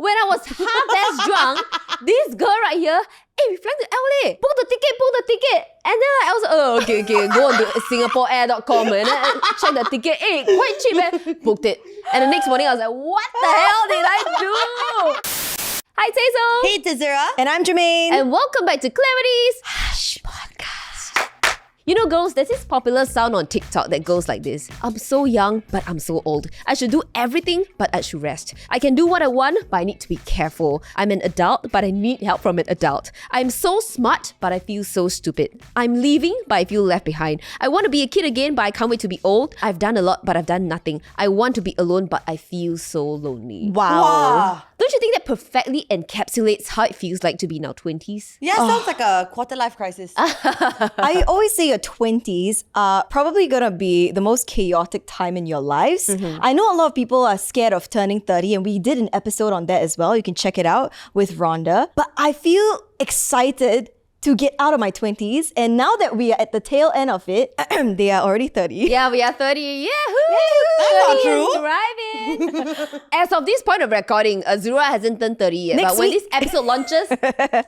when I was half-ass drunk, this girl right here, hey, we're flying to LA. Book the ticket. And then I was like, oh, okay. Go on to singaporeair.com and then check the ticket. Hey, quite cheap, man. Booked it. And the next morning, I was like, what the hell did I do? Hi, Tezo. Hey, it's Azura. And I'm Germaine. And welcome back to Clarity's Hush Podcast. You know, girls, there's this popular sound on TikTok that goes like this. I'm so young, but I'm so old. I should do everything, but I should rest. I can do what I want, but I need to be careful. I'm an adult, but I need help from an adult. I'm so smart, but I feel so stupid. I'm leaving, but I feel left behind. I want to be a kid again, but I can't wait to be old. I've done a lot, but I've done nothing. I want to be alone, but I feel so lonely. Wow. Don't you think that perfectly encapsulates how it feels like to be in our 20s? Yeah, sounds like a quarter life crisis. I always say your 20s are probably going to be the most chaotic time in your lives. I know a lot of people are scared of turning 30, and we did an episode on that as well. You can check it out with Rhonda. But I feel excited to get out of my 20s. And now that we are at the tail end of it, they are already 30. Yeah, we are 30. Yahoo! That's not 30 true. is thriving. As of this point of recording, Azura hasn't turned 30 yet. Next but when week. this episode launches,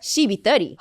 she be 30.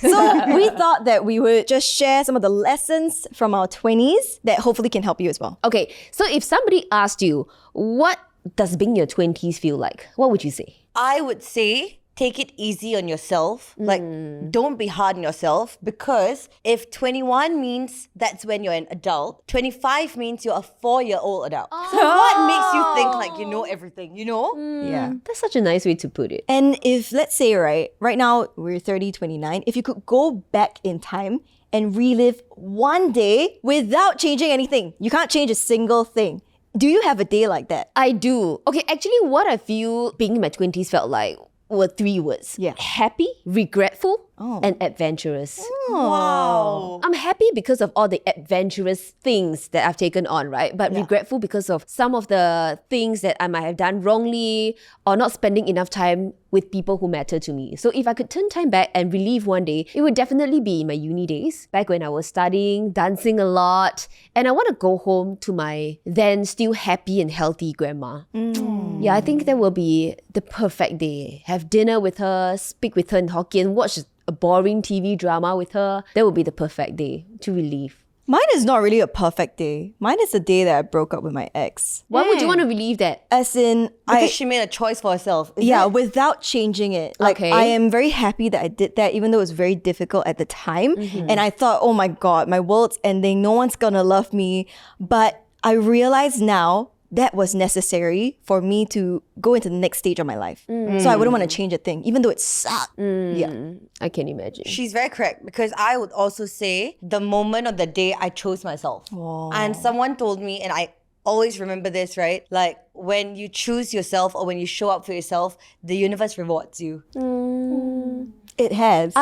So we thought that we would just share some of the lessons from our 20s that hopefully can help you as well. Okay, so if somebody asked you, what does being in your 20s feel like? What would you say? I would say take it easy on yourself. Like, don't be hard on yourself, because if 21 means that's when you're an adult, 25 means you're a 4-year-old adult. So what makes you think like you know everything, you know? Yeah. That's such a nice way to put it. And if, let's say, right now we're 30, 29, if you could go back in time and relive one day without changing anything, you can't change a single thing. Do you have a day like that? I do. Okay, actually what I feel being in my 20s felt like were 3 words. Yeah. Happy, regretful, and adventurous. Wow. I'm happy because of all the adventurous things that I've taken on, right? But regretful because of some of the things that I might have done wrongly or not spending enough time with people who matter to me. So if I could turn time back and relive one day, it would definitely be in my uni days, back when I was studying, dancing a lot, and I want to go home to my then still happy and healthy grandma. Yeah, I think that will be the perfect day. Have dinner with her, speak with her in Hokkien, watch a boring TV drama with her. That would be the perfect day to relive. Mine is not really a perfect day. Mine is the day that I broke up with my ex. Why would you want to relive that? As in, Because she made a choice for herself. Is it? without changing it. Like, Okay. I am very happy that I did that, even though it was very difficult at the time. And I thought, oh my God, my world's ending. No one's gonna love me. But I realize now that was necessary for me to go into the next stage of my life. So I wouldn't want to change a thing, even though it sucked. Yeah. I can imagine. She's very correct, because I would also say the moment of the day I chose myself. And someone told me, and I always remember this, right? Like, when you choose yourself or when you show up for yourself, the universe rewards you. It has.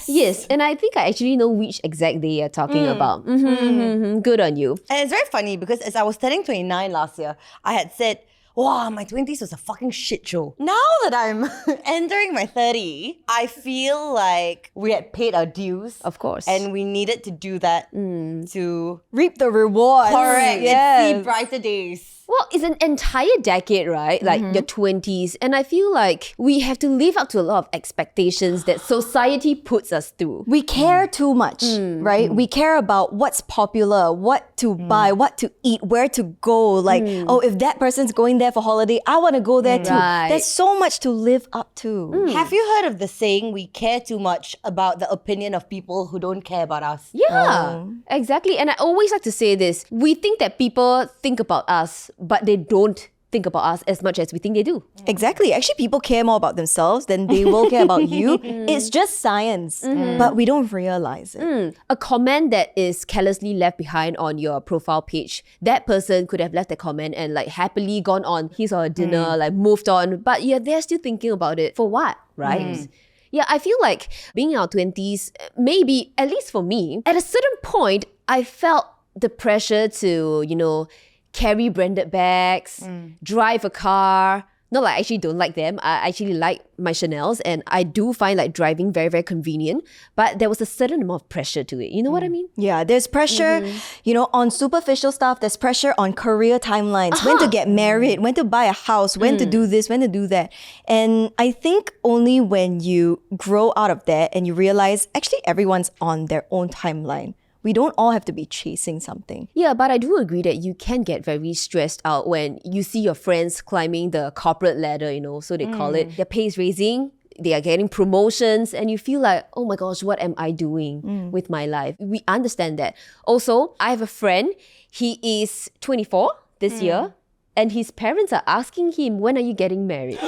Yes, and I think I actually know which exact day you're talking about. Good on you. And it's very funny because as I was turning 29 last year, I had said, wow, my 20s was a fucking shit show. Now that I'm entering my 30, I feel like we had paid our dues. Of course. And we needed to do that to Reap the rewards. correct Yes. and see brighter days. Well, it's an entire decade, right? Like your 20s. And I feel like we have to live up to a lot of expectations that society puts us through. We care too much, right? We care about what's popular, what to buy, what to eat, where to go. Like, oh, if that person's going there for holiday, I want to go there too. Right. There's so much to live up to. Have you heard of the saying, we care too much about the opinion of people who don't care about us? Yeah, exactly. And I always like to say this. We think that people think about us, but they don't think about us as much as we think they do. Exactly. Actually, people care more about themselves than they will care about you. It's just science, but we don't realize it. A comment that is carelessly left behind on your profile page, that person could have left a comment and like happily gone on his or her dinner, like moved on, but yeah, they're still thinking about it. For what, right? Yeah, I feel like being in our 20s, maybe, at least for me, at a certain point, I felt the pressure to, carry branded bags, drive a car, Not like I actually don't like them. I actually like my Chanels, and I do find like driving very, very convenient. But there was a certain amount of pressure to it. You know what I mean? Yeah, there's pressure, on superficial stuff. There's pressure on career timelines, when to get married, when to buy a house, when to do this, when to do that. And I think only when you grow out of that and you realize actually everyone's on their own timeline. We don't all have to be chasing something. Yeah, but I do agree that you can get very stressed out when you see your friends climbing the corporate ladder, so they call it. Their pay is raising, they are getting promotions, and you feel like, oh my gosh, what am I doing with my life? We understand that. Also, I have a friend, he is 24 this year, and his parents are asking him, when are you getting married?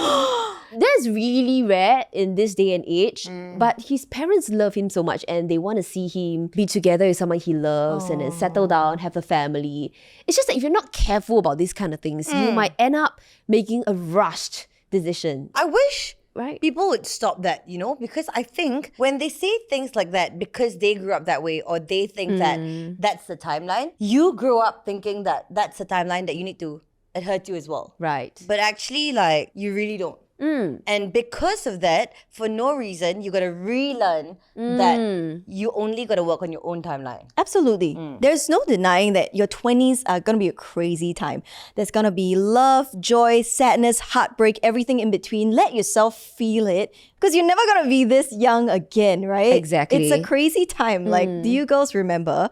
That's really rare in this day and age, but his parents love him so much and they want to see him be together with someone he loves and then settle down, have a family. It's just that if you're not careful about these kind of things, you might end up making a rushed decision. I wish Right. people would stop that, because I think when they say things like that because they grew up that way or they think that that's the timeline, you grow up thinking that that's the timeline that you need to adhere to as well. Right. But actually, you really don't. And because of that, for no reason, you got to relearn that you only got to work on your own timeline. Absolutely. There's no denying that your 20s are going to be a crazy time. There's going to be love, joy, sadness, heartbreak, everything in between. Let yourself feel it because you're never going to be this young again, right? Exactly. It's a crazy time. Do you girls remember,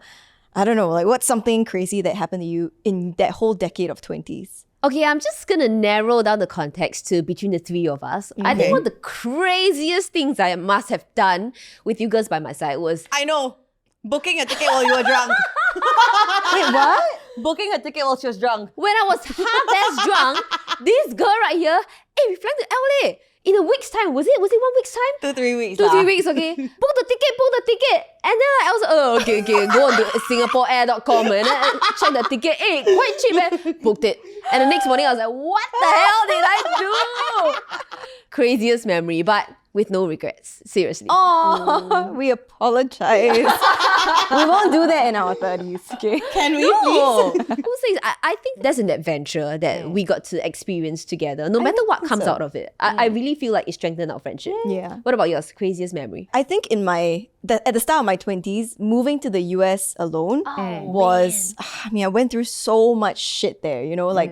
I don't know, what's something crazy that happened to you in that whole decade of 20s? Okay, I'm just gonna narrow down the context to between the three of us. I think one of the craziest things I must have done with you girls by my side was... I know. Booking a ticket while you were drunk. Wait, what? Booking a ticket while she was drunk. when I was half-ass drunk, this girl right here, hey, we flying to LA in a week's time. Was it 1 week's time? 2-3 weeks. 2-3 weeks, okay. Book the ticket. And then I was okay, go on to singaporeair.com and then check the ticket. Hey, quite cheap, man. Booked it. And the next morning I was like, what the hell did I do? Craziest memory, but with no regrets. Seriously. Oh, we apologize. We won't do that in our 30s, okay? Can we No. please? I would say I think that's an adventure that we got to experience together. No matter what comes out of it. I really feel like it strengthened our friendship. Yeah. What about yours? Craziest memory? I think at the start of my 20s, moving to the US alone was, I went through so much shit there,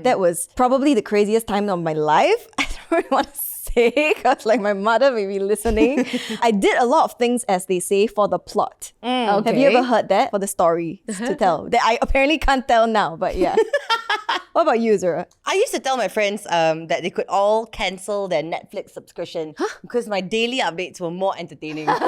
that was probably the craziest time of my life. I don't really want to say because my mother may be listening. I did a lot of things, as they say, for the plot. Okay. Have you ever heard that? For the story to tell. That I apparently can't tell now, but yeah. What about you, Azura? I used to tell my friends that they could all cancel their Netflix subscription because my daily updates were more entertaining. But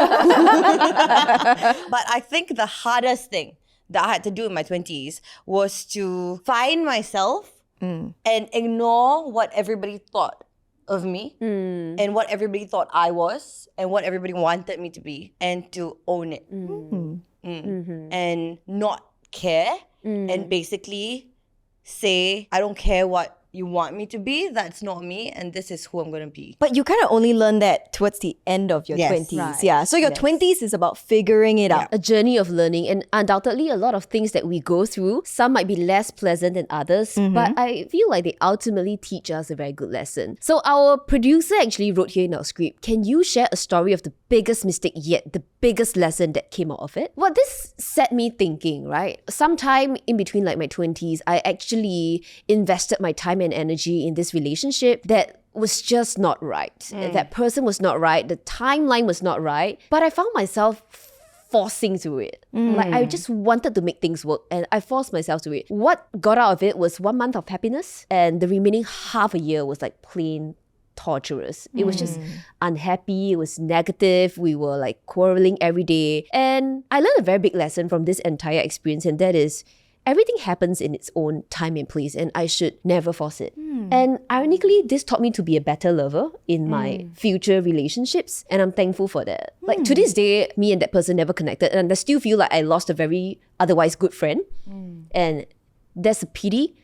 I think the hardest thing that I had to do in my 20s was to find myself and ignore what everybody thought of me and what everybody thought I was and what everybody wanted me to be, and to own it and not care and basically say, I don't care what you want me to be, that's not me, and this is who I'm going to be. But you kind of only learn that towards the end of your Yes. 20s. Right. Yeah. So your 20s is about figuring it out. A journey of learning, and undoubtedly a lot of things that we go through, some might be less pleasant than others, but I feel like they ultimately teach us a very good lesson. So our producer actually wrote here in our script, can you share a story of the biggest mistake yet the biggest lesson that came out of it? Well, this set me thinking, right? Sometime in between my 20s, I actually invested my time and energy in this relationship that was just not right. That person was not right. The timeline was not right. But I found myself forcing through it. I just wanted to make things work and I forced myself to it. What got out of it was 1 month of happiness, and the remaining half a year was plain torturous. It was just unhappy. It was negative. We were quarreling every day. And I learned a very big lesson from this entire experience, and that is everything happens in its own time and place, and I should never force it. And ironically, this taught me to be a better lover in my future relationships, and I'm thankful for that. To this day, me and that person never connected, and I still feel like I lost a very otherwise good friend. And that's a pity.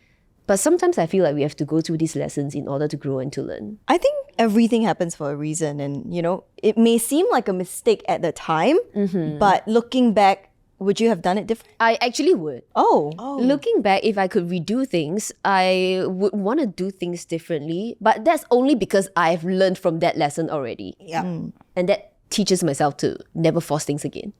But sometimes I feel like we have to go through these lessons in order to grow and to learn. I think everything happens for a reason, and it may seem like a mistake at the time, but looking back, Would you have done it different? I actually would. Oh. Looking back, if I could redo things, I would want to do things differently. But that's only because I've learned from that lesson already. Yeah. And that teaches myself to never force things again.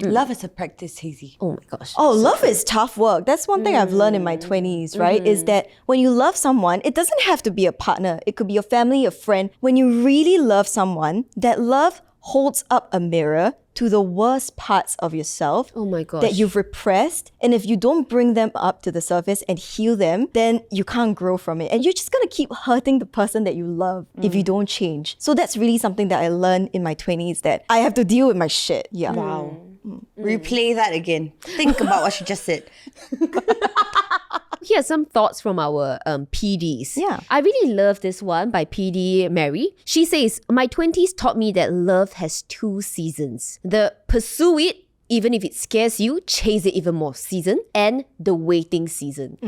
Love is a practice, Hazy. Oh my gosh. Oh, love is tough work. That's one thing I've learned in my 20s, right? Is that when you love someone, it doesn't have to be a partner. It could be your family, a friend. When you really love someone, that love holds up a mirror to the worst parts of yourself Oh my gosh. that you've repressed. And if you don't bring them up to the surface and heal them, then you can't grow from it. And you're just going to keep hurting the person that you love if you don't change. So that's really something that I learned in my 20s, that I have to deal with my shit. Yeah. Wow. Replay that again. Think about what she just said. Here are some thoughts from our PDs. Yeah. I really love this one by PD Mary. She says, my 20s taught me that love has 2 seasons. The pursue it, even if it scares you, chase it even more season, and the waiting season.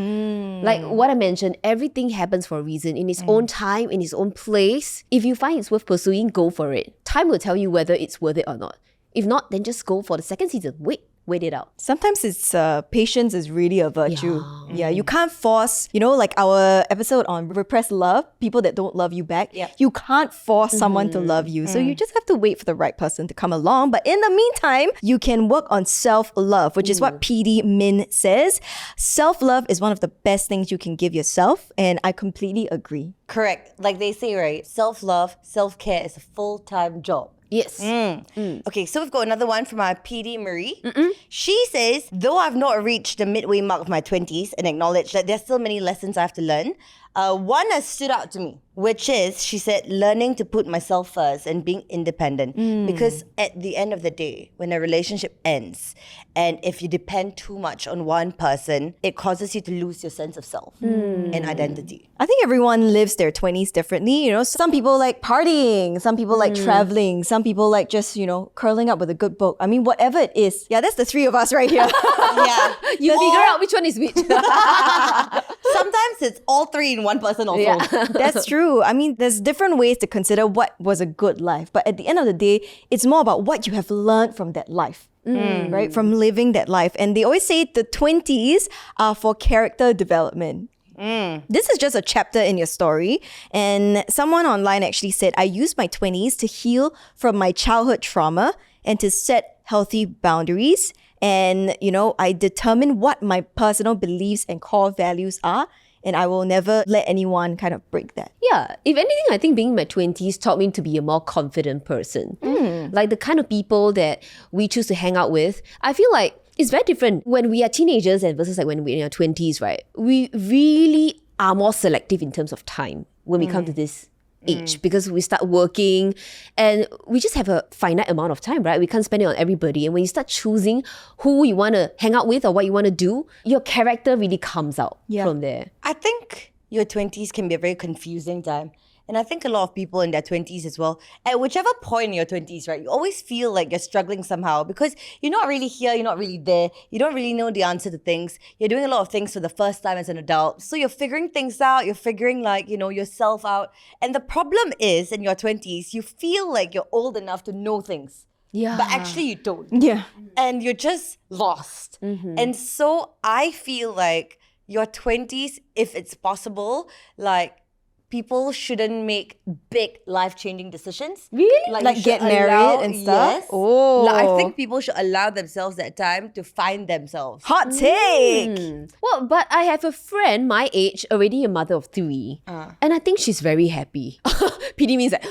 Like what I mentioned, everything happens for a reason, in its own time, in its own place. If you find it's worth pursuing, go for it. Time will tell you whether it's worth it or not. If not, then just go for the second season. Wait it out. Sometimes it's patience is really a virtue. Yeah, you can't force, like our episode on repressed love, people that don't love you back. Yeah. You can't force someone to love you. So you just have to wait for the right person to come along. But in the meantime, you can work on self-love, which is what PD Min says. Self-love is one of the best things you can give yourself. And I completely agree. Correct. Like they say, right? Self-love, self-care is a full-time job. Yes. Okay, so we've got another one from our PD Marie. She says, though I've not reached the midway mark of my 20s and acknowledge that there's still many lessons I have to learn, one has stood out to me, which is, she said, learning to put myself first and being independent. Because at the end of the day, when a relationship ends, and if you depend too much on one person, it causes you to lose your sense of self and identity. I think everyone lives their 20s differently. Some people like partying, some people like traveling, some people like just, curling up with a good book. I mean, whatever it is. Yeah, that's the 3 of us right here. Yeah. You figure out which one is which. Sometimes it's all 3 in one person also. Yeah. That's true. I mean, there's different ways to consider what was a good life. But at the end of the day, it's more about what you have learned from that life. Right? From living that life. And they always say the 20s are for character development. This is just a chapter in your story. And someone online actually said, I used my 20s to heal from my childhood trauma and to set healthy boundaries. And, I determine what my personal beliefs and core values are. And I will never let anyone kind of break that. Yeah, if anything, I think being in my 20s taught me to be a more confident person. Like the kind of people that we choose to hang out with. I feel like it's very different when we are teenagers and versus like when we're in our 20s, right? We really are more selective in terms of time when we come to this age because we start working and we just have a finite amount of time, right? We can't spend it on everybody. And when you start choosing who you want to hang out with or what you want to do, your character really comes out from there. I think your 20s can be a very confusing time. And I think a lot of people in their 20s as well, at whichever point in your 20s, right, you always feel like you're struggling somehow because you're not really here, you're not really there, you don't really know the answer to things, you're doing a lot of things for the first time as an adult. So you're figuring things out, you're figuring yourself out. And the problem is in your 20s, you feel like you're old enough to know things. Yeah. But actually you don't. Yeah. And you're just lost. And so I feel like your 20s, if it's possible, people shouldn't make big life-changing decitions. Really? Like you get should married and stuff? Yes. Oh. I think people should allow themselves that time to find themselves. Hot take. Well, but I have a friend my age, already a mother of 3. And I think she's very happy. PD means like,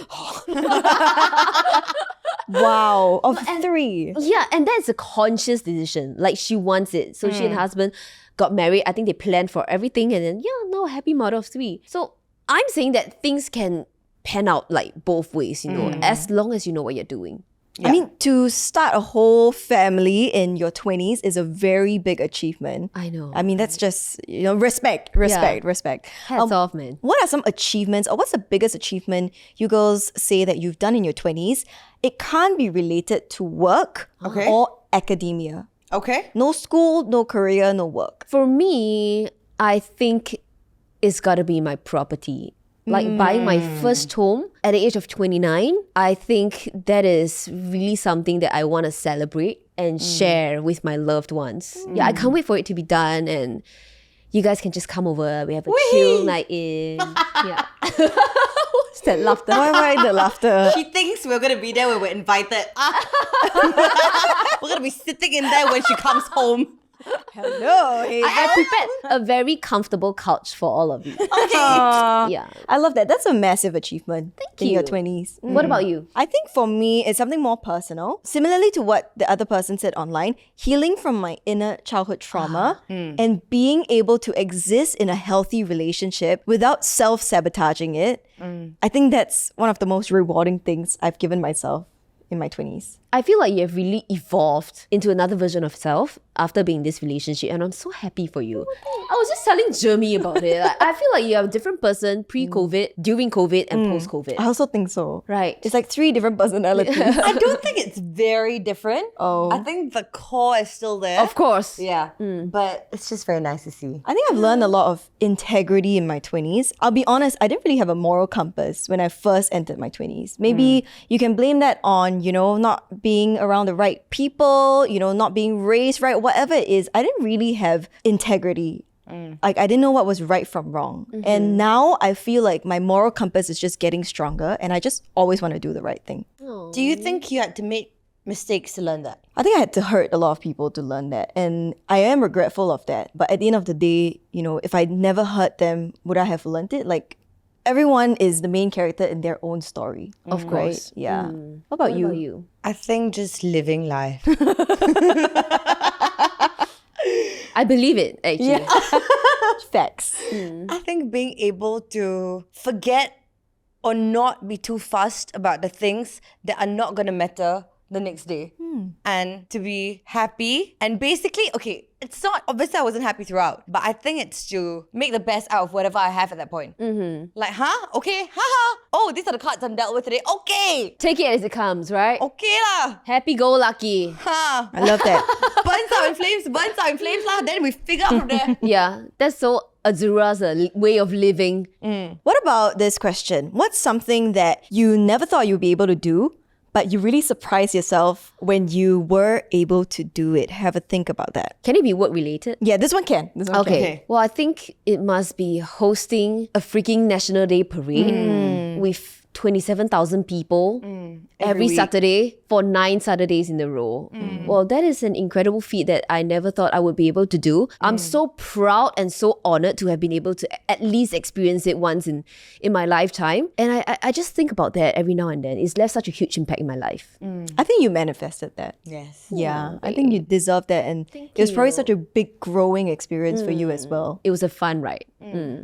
Wow. Of 3. yeah, and that's a conscious decision. Like she wants it. So she and her husband got married. I think they planned for everything and then, now a happy mother of 3. So I'm saying that things can pan out like both ways, as long as you know what you're doing. Yeah. I mean, to start a whole family in your 20s is a very big achievement. I know. I mean, that's just, respect. Hats off, man. What are some achievements or what's the biggest achievement you girls say that you've done in your 20s? It can't be related to work or academia. Okay. No school, no career, no work. For me, I think it's got to be my property. Like buying my first home at the age of 29, I think that is really something that I want to celebrate and share with my loved ones. Yeah, I can't wait for it to be done, and you guys can just come over. We have a chill night in. Yeah. What's that laughter? Why the laughter? She thinks we're gonna be there when we're invited. We're gonna be sitting in there when she comes home. Hello. I prepared a very comfortable couch for all of you. Yeah. I love that. That's a massive achievement in your you. 20s. What about you? I think for me, it's something more personal. Similarly to what the other person said online, healing from my inner childhood trauma and being able to exist in a healthy relationship without self-sabotaging it. I think that's one of the most rewarding things I've given myself in my 20s. I feel like you have really evolved into another version of self after being in this relationship, and I'm so happy for you. I was just telling Jeremy about it. Like, I feel like you're a different person pre-COVID, during COVID, and post-COVID. I also think so. Right. It's like 3 different personalities. I don't think it's very different. Oh. I think the core is still there. Of course. Yeah. But it's just very nice to see. I think I've learned a lot of integrity in my 20s. I'll be honest, I didn't really have a moral compass when I first entered my 20s. Maybe you can blame that on, not being around the right people, not being raised right, whatever it is. I didn't really have integrity. Like, I didn't know what was right from wrong. And now I feel like my moral compass is just getting stronger, and I just always want to do the right thing. Do you think you had to make mistakes to learn that? I think I had to hurt a lot of people to learn that. And I am regretful of that. But at the end of the day, if I never hurt them, would I have learned it? Like, everyone is the main character in their own story. Of Right? course. Yeah. What about you? What about you? I think just living life. I believe it, actually. Facts. I think being able to forget or not be too fussed about the things that are not going to matter the next day. And to be happy. And basically, okay, it's not, obviously I wasn't happy throughout, but I think it's to make the best out of whatever I have at that point. Like, okay, haha, oh, these are the cards I'm dealt with today. Okay, Take it as it comes, right? okay lah. Happy-go-lucky. Ha. I love that. burns out in flames lah. Then we figure out from there. Yeah, that's so Azura's way of living. What about this question? What's something that you never thought you'd be able to do, but you really surprised yourself when you were able to do it? Have a think about that. Can it be work-related? Yeah, this one can. This one Okay. can. Well, I think it must be hosting a freaking National Day parade with 27,000 people every week. Saturday for 9 Saturdays in a row. Well, that is an incredible feat that I never thought I would be able to do. I'm so proud and so honored to have been able to at least experience it once in my lifetime. And I just think about that every now and then. It's left such a huge impact in my life. I think you manifested that. Yes. Yeah, I think you deserve that. And it was probably such a big growing experience for you as well. It was a fun ride.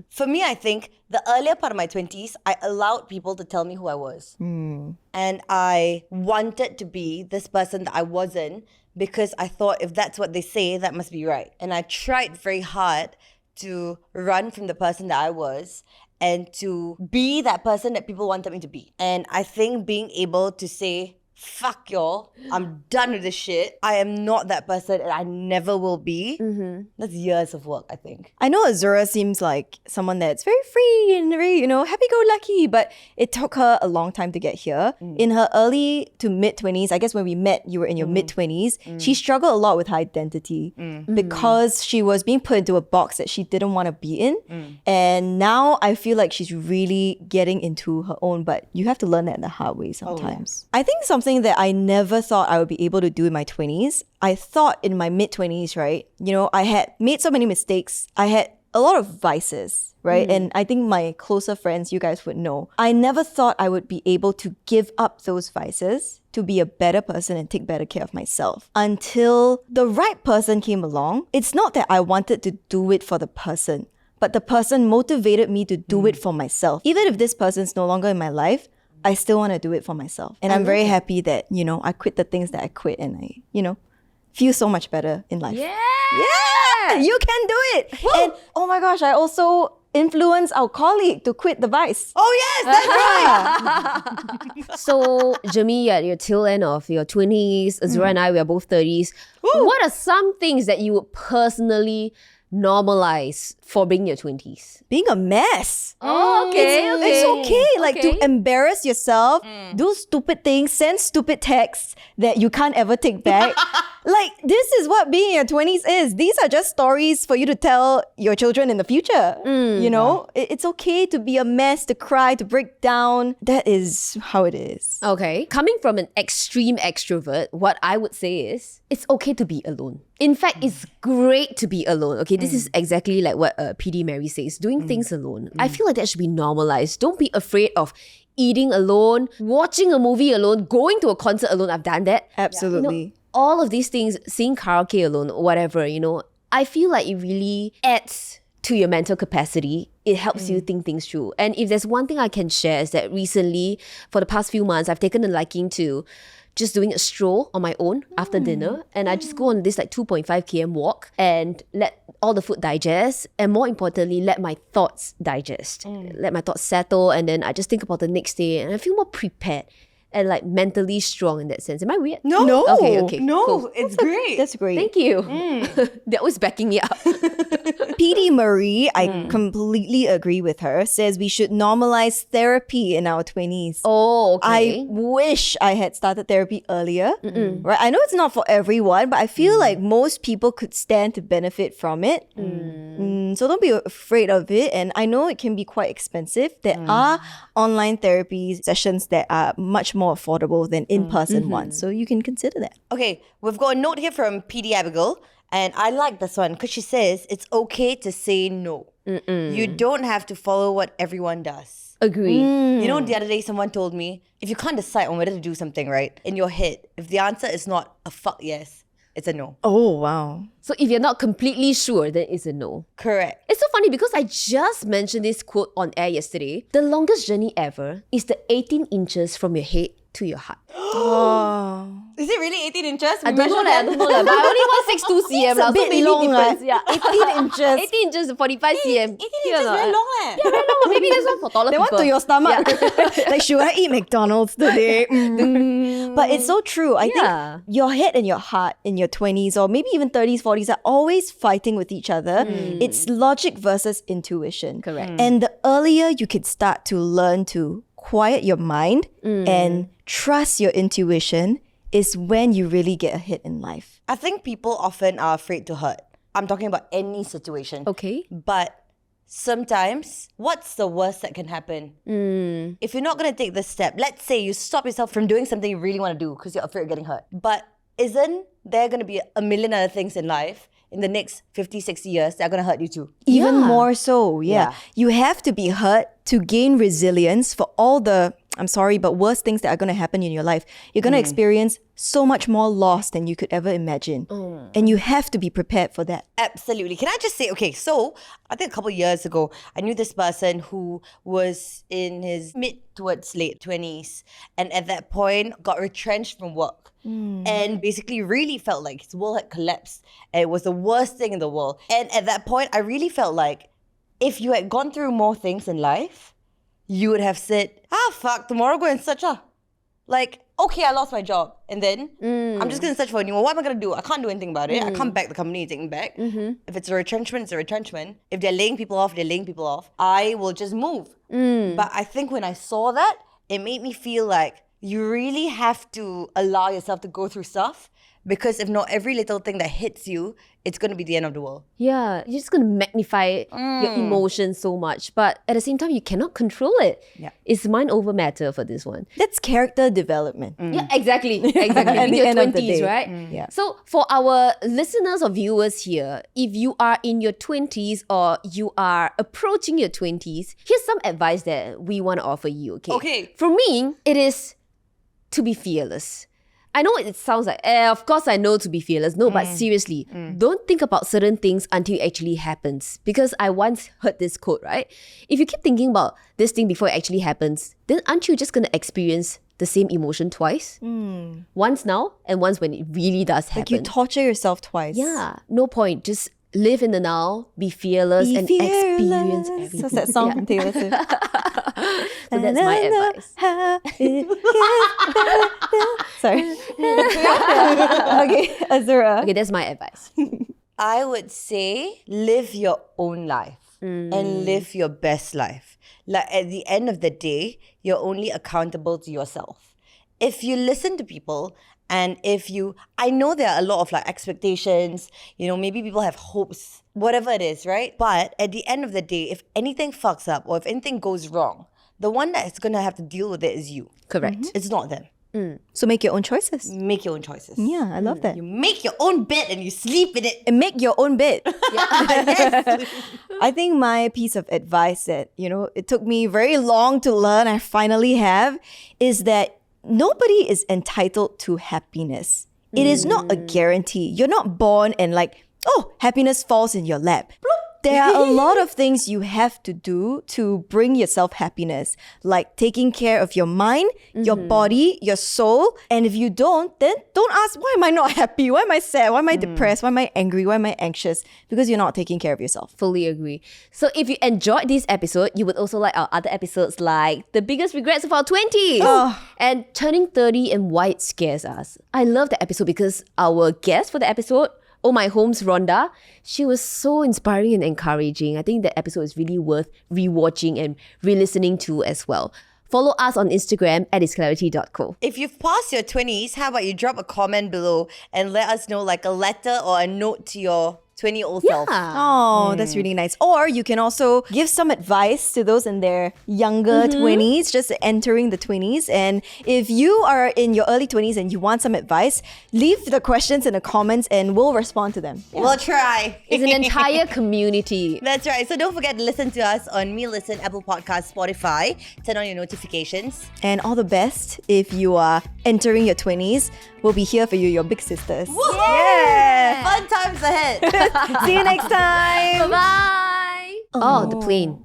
For me, I think the earlier part of my 20s, I allowed people to tell me who I was. And I wanted to be this person that I wasn't because I thought if that's what they say, that must be right. And I tried very hard to run from the person that I was and to be that person that people wanted me to be. And I think being able to say, fuck y'all, I'm done with this shit. I am not that person and I never will be. That's years of work, I think. I know Azura seems like someone that's very free and very, happy-go-lucky, but it took her a long time to get here. In her early to mid-20s, I guess when we met, you were in your mid-20s, she struggled a lot with her identity because she was being put into a box that she didn't want to be in. And now I feel like she's really getting into her own, but you have to learn that in the hard way sometimes. I think something that I never thought I would be able to do in my 20s. I thought in my mid-20s, right? I had made so many mistakes. I had a lot of vices, right? And I think my closer friends, you guys would know. I never thought I would be able to give up those vices to be a better person and take better care of myself until the right person came along. It's not that I wanted to do it for the person, but the person motivated me to do it for myself. Even if this person's no longer in my life, I still want to do it for myself. And I'm very happy that, I quit the things that I quit and I, feel so much better in life. Yeah! You can do it! Woo! And oh my gosh, I also influenced our colleague to quit the vice. Oh yes, that's right! So, Jamie, at your tail end of your 20s, Azura and I, we are both 30s. What are some things that you would personally normalize for being your 20s? Being a mess. Oh, okay, It's okay, like to Okay. embarrass yourself, do stupid things, send stupid texts that you can't ever take back. Like, this is what being in your 20s is. These are just stories for you to tell your children in the future. You know, it's okay to be a mess, to cry, to break down. That is how it is. Okay. Coming from an extreme extrovert, what I would say is it's okay to be alone. In fact, it's great to be alone. Okay, this is exactly like what PD Mary says, doing things alone. I feel like that should be normalized. Don't be afraid of eating alone, watching a movie alone, going to a concert alone. I've done that. Absolutely. All of these things, sing karaoke alone, whatever, I feel like it really adds to your mental capacity. It helps you think things through. And if there's one thing I can share is that recently, for the past few months, I've taken a liking to just doing a stroll on my own after dinner. And I just go on this like 2.5 km walk and let all the food digest. And more importantly, let my thoughts digest. Let my thoughts settle. And then I just think about the next day and I feel more prepared and like mentally strong in that sense. Am I weird? No. Okay. No, Cool. it's great. That's great. Thank you. They're always backing me up. PD Marie, I completely agree with her, says we should normalize therapy in our 20s. Oh, okay. I wish I had started therapy earlier. Right? I know it's not for everyone, but I feel like most people could stand to benefit from it. So don't be afraid of it. And I know it can be quite expensive. There are online therapy sessions that are much more affordable than in-person ones. So you can consider that. Okay, we've got a note here from PD Abigail, and I like this one because she says it's okay to say no. You don't have to follow what everyone does. Agree. You know, the other day someone told me, if you can't decide on whether to do something, right, in your head, if the answer is not a fuck yes, it's a no. Oh, wow. So if you're not completely sure, then it's a no. Correct. It's so funny because I just mentioned this quote on air yesterday. The longest journey ever is the 18 inches from your head to your heart. Is it really 18 inches? I don't know, but I only 162 cm. It's a So bit maybe long, difference. Yeah. 18 inches. 18 inches to 45 cm. 18 inches is very long, eh? Yeah, very long. Maybe that's one for taller They people. want to your stomach. Like, should I eat McDonald's today? But it's so true. I Yeah. think your head and your heart in your 20s or maybe even 30s, 40s are always fighting with each other. It's logic versus intuition. Correct. And the earlier you could start to learn to quiet your mind and trust your intuition is when you really get a hit in life. I think people often are afraid to hurt. I'm talking about any situation. Okay. But sometimes, what's the worst that can happen? If you're not going to take this step, let's say you stop yourself from doing something you really want to do because you're afraid of getting hurt. But isn't there going to be a million other things in life in the next 50, 60 years that are going to hurt you too? Even Yeah. more so, yeah. You have to be hurt to gain resilience for all the, I'm sorry, but worst things that are going to happen in your life. You're going to experience so much more loss than you could ever imagine. And you have to be prepared for that. Absolutely. Can I just say, okay, so I think a couple of years ago, I knew this person who was in his mid towards late 20s and at that point got retrenched from work and basically really felt like his world had collapsed and it was the worst thing in the world. And at that point, I really felt like if you had gone through more things in life, you would have said, fuck, tomorrow go and search. Like, okay, I lost my job. And then I'm just going to search for a new one. What am I going to do? I can't do anything about it. I can't back the company and take it back. If it's a retrenchment, it's a retrenchment. If they're laying people off, they're laying people off. I will just move. But I think when I saw that, it made me feel like you really have to allow yourself to go through stuff. Because if not, every little thing that hits you, it's going to be the end of the world. Yeah, you're just going to magnify your emotions so much. But at the same time, you cannot control it. Yeah. It's mind over matter for this one. That's character development. Yeah, exactly. Exactly. At In the your end of the 20s, day. right? Yeah. So for our listeners or viewers here, if you are in your 20s or you are approaching your 20s, here's some advice that we want to offer you, okay? Okay. For me, it is to be fearless. I know it sounds like, of course I know to be fearless. No, but seriously, don't think about certain things until it actually happens. Because I once heard this quote, right? If you keep thinking about this thing before it actually happens, then aren't you just going to experience the same emotion twice? Once now and once when it really does happen. Like you torture yourself twice. Yeah, no point. Just live in the now, be fearless, and experience everything. What's that song from Taylor Swift? So that's my advice. Sorry. Okay, Azura. Okay, that's my advice. I would say live your own life and live your best life. Like at the end of the day, you're only accountable to yourself. If you listen to people and I know there are a lot of like expectations, maybe people have hopes, whatever it is, right? But at the end of the day, if anything fucks up or if anything goes wrong, the one that's going to have to deal with it is you. Correct. It's not them. So make your own choices. Make your own choices. Yeah, I love that. You make your own bed and you sleep in it. And make your own bed. Yes. I think my piece of advice that, it took me very long to learn, I finally have, is that nobody is entitled to happiness. It is not a guarantee. You're not born and like, oh, happiness falls in your lap. There are a lot of things you have to do to bring yourself happiness, like taking care of your mind, your body, your soul. And if you don't, then don't ask, why am I not happy? Why am I sad? Why am I depressed? Why am I angry? Why am I anxious? Because you're not taking care of yourself. Fully agree. So if you enjoyed this episode, you would also like our other episodes like The Biggest Regrets of Our 20s and Turning 30 and Why It Scares Us. I love that episode because our guest for the episode, Oh My Home's Rhonda, she was so inspiring and encouraging. I think that episode is really worth rewatching and re-listening to as well. Follow us on Instagram at isclarity.co. If you've passed your 20s, how about you drop a comment below and let us know like a letter or a note to your 20-year-old self. Oh, that's really nice. Or you can also give some advice to those in their younger 20s, just entering the 20s. And if you are in your early 20s and you want some advice, leave the questions in the comments and we'll respond to them. We'll try. It's an entire community. That's right. So don't forget to listen to us on Me Listen, Apple Podcasts, Spotify. Turn on your notifications. And all the best if you are entering your 20s. We'll be here for you, your big sisters. Woo-hoo! Yeah! Fun times ahead. See you next time. Bye-bye. Oh, the plane.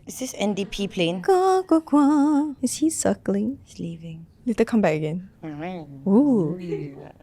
Is this NDP plane? Is he circling? He's leaving. Later come back again. Ooh.